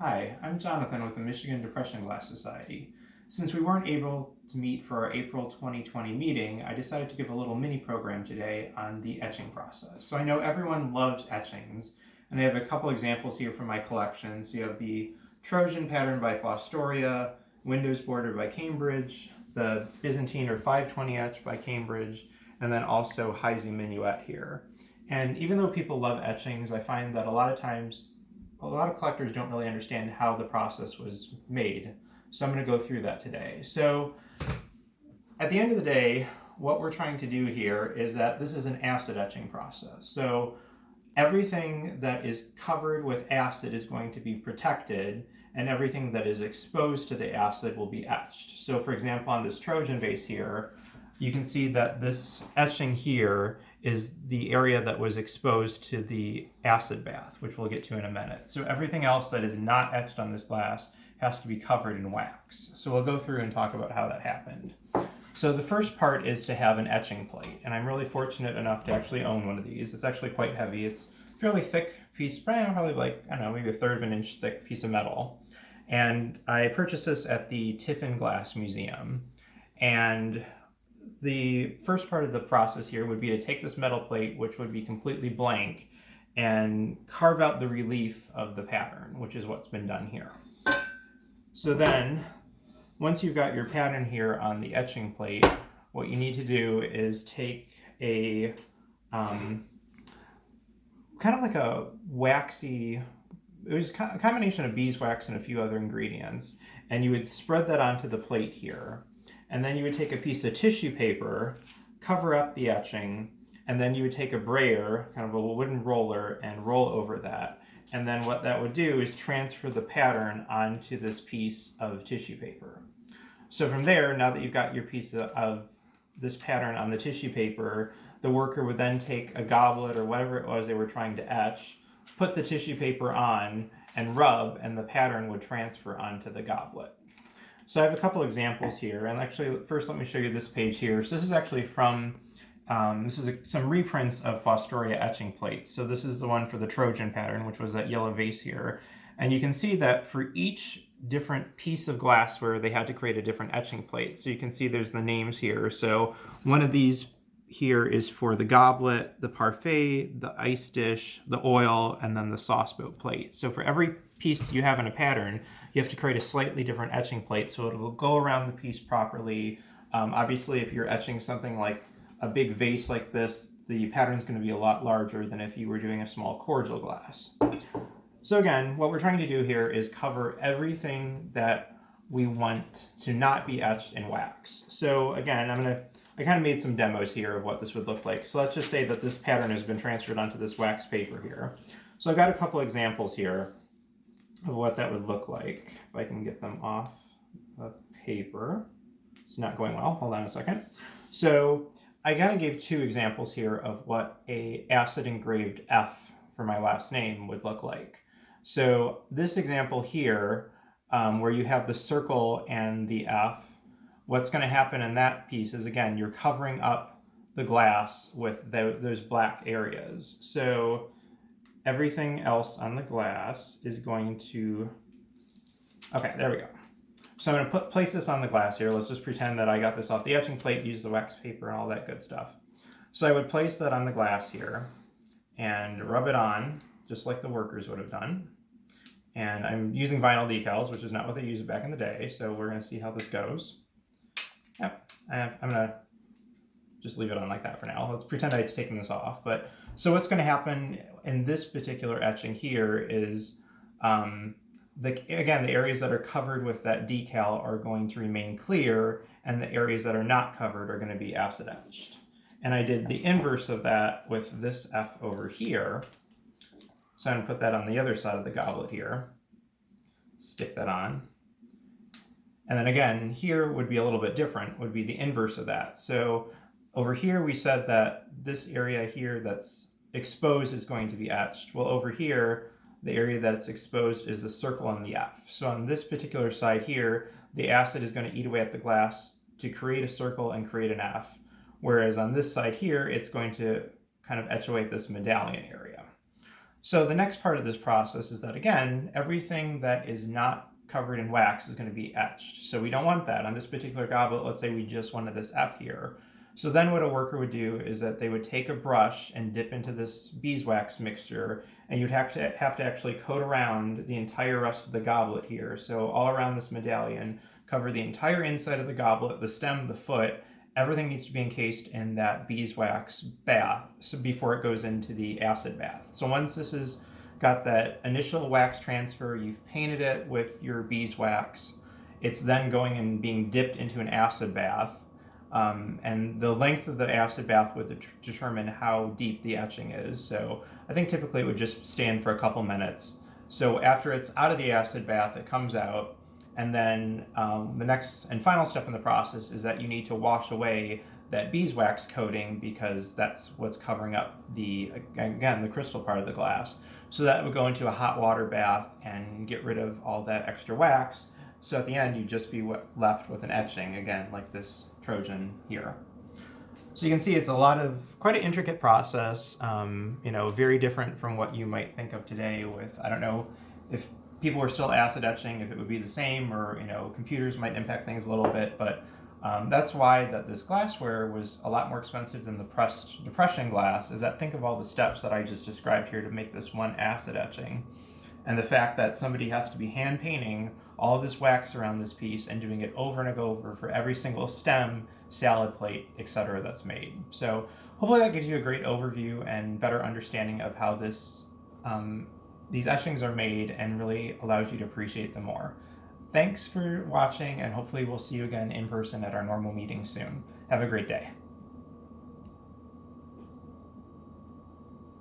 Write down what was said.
Hi, I'm Jonathan with the Michigan Depression Glass Society. Since we weren't able to meet for our April 2020 meeting, I decided to give a little mini program today on the etching process. So I know everyone loves etchings, and I have a couple examples here from my collection. So you have the Trojan pattern by Fostoria, Windows border by Cambridge, the Byzantine or 520 etch by Cambridge, and then also Heisey minuet here. And even though people love etchings, I find that a lot of times a lot of collectors don't really understand how the process was made. So I'm going to go through that today. So at the end of the day, what we're trying to do here is that this is an acid etching process. So everything that is covered with acid is going to be protected, and everything that is exposed to the acid will be etched. So for example, on this Trojan vase here, you can see that this etching here is the area that was exposed to the acid bath, which we'll get to in a minute. So everything else that is not etched on this glass has to be covered in wax. So we'll go through and talk about how that happened. So the first part is to have an etching plate, and I'm really fortunate enough to actually own one of these. It's actually quite heavy. It's a fairly thick piece, probably like, I don't know, maybe 1/3 of an inch thick piece of metal. And I purchased this at the Tiffin Glass Museum. And the first part of the process here would be to take this metal plate, which would be completely blank, and carve out the relief of the pattern, which is what's been done here. So then, once you've got your pattern here on the etching plate, what you need to do is take a kind of like a waxy, it was a combination of beeswax and a few other ingredients, and you would spread that onto the plate here. And then you would take a piece of tissue paper, cover up the etching, and then you would take a brayer, kind of a wooden roller, and roll over that. And then what that would do is transfer the pattern onto this piece of tissue paper. So from there, now that you've got your piece of this pattern on the tissue paper, the worker would then take a goblet or whatever it was they were trying to etch, put the tissue paper on, and rub, and the pattern would transfer onto the goblet. So I have a couple examples here, and actually first let me show you this page here. So this is actually from, some reprints of Fostoria etching plates. So this is the one for the Trojan pattern, which was that yellow vase here. And you can see that for each different piece of glassware, they had to create a different etching plate. So you can see there's the names here. So one of these here is for the goblet, the parfait, the ice dish, the oil, and then the sauce boat plate. So for every piece you have in a pattern, you have to create a slightly different etching plate so it will go around the piece properly. Obviously, if you're etching something like a big vase like this, the pattern's going to be a lot larger than if you were doing a small cordial glass. So again, what we're trying to do here is cover everything that we want to not be etched in wax. So again, I kind of made some demos here of what this would look like. So let's just say that this pattern has been transferred onto this wax paper here. So I've got a couple examples here of what that would look like. If I can get them off the paper. It's not going well. Hold on a second. So I kind of gave two examples here of what a acid engraved F for my last name would look like. So this example here, where you have the circle and the F, what's going to happen in that piece is, again, you're covering up the glass with those black areas. So everything else on the glass is going to, okay, there we go. So I'm going to place this on the glass here. Let's just pretend that I got this off the etching plate, use the wax paper and all that good stuff. So I would place that on the glass here and rub it on, just like the workers would have done. And I'm using vinyl decals, which is not what they used back in the day, so we're going to see how this goes. Yep, I'm going to just leave it on like that for now. Let's pretend I've taken this off. So what's going to happen in this particular etching here is, again, the areas that are covered with that decal are going to remain clear, and the areas that are not covered are going to be acid etched. And I did the inverse of that with this F over here. So I'm going to put that on the other side of the goblet here. Stick that on. And then again, here would be a little bit different, would be the inverse of that. So over here, we said that this area here that's exposed is going to be etched. Well, over here, the area that's exposed is the circle and the F. So on this particular side here, the acid is going to eat away at the glass to create a circle and create an F. Whereas on this side here, it's going to kind of etch away at this medallion area. So the next part of this process is that, again, everything that is not covered in wax is going to be etched. So we don't want that. On this particular goblet, let's say we just wanted this F here. So then what a worker would do is that they would take a brush and dip into this beeswax mixture, and you'd have to actually coat around the entire rest of the goblet here. So all around this medallion, cover the entire inside of the goblet, the stem, the foot. Everything needs to be encased in that beeswax bath before it goes into the acid bath. So once this has got that initial wax transfer, you've painted it with your beeswax, it's then going and being dipped into an acid bath. And the length of the acid bath would determine how deep the etching is. So I think typically it would just stand for a couple minutes. So after it's out of the acid bath, it comes out. And then the next and final step in the process is that you need to wash away that beeswax coating, because that's what's covering up the crystal part of the glass. So that would go into a hot water bath and get rid of all that extra wax. So at the end, you'd just be left with an etching, again, like this Trojan here. So you can see it's quite an intricate process, very different from what you might think of today with, I don't know if people were still acid etching, if it would be the same, or computers might impact things a little bit, but that's why this glassware was a lot more expensive than the pressed depression glass, is that think of all the steps that I just described here to make this one acid etching. And the fact that somebody has to be hand painting all of this wax around this piece and doing it over and over for every single stem, salad plate, etc. that's made. So hopefully that gives you a great overview and better understanding of how these etchings are made, and really allows you to appreciate them more. Thanks for watching, and hopefully we'll see you again in person at our normal meeting soon. Have a great day.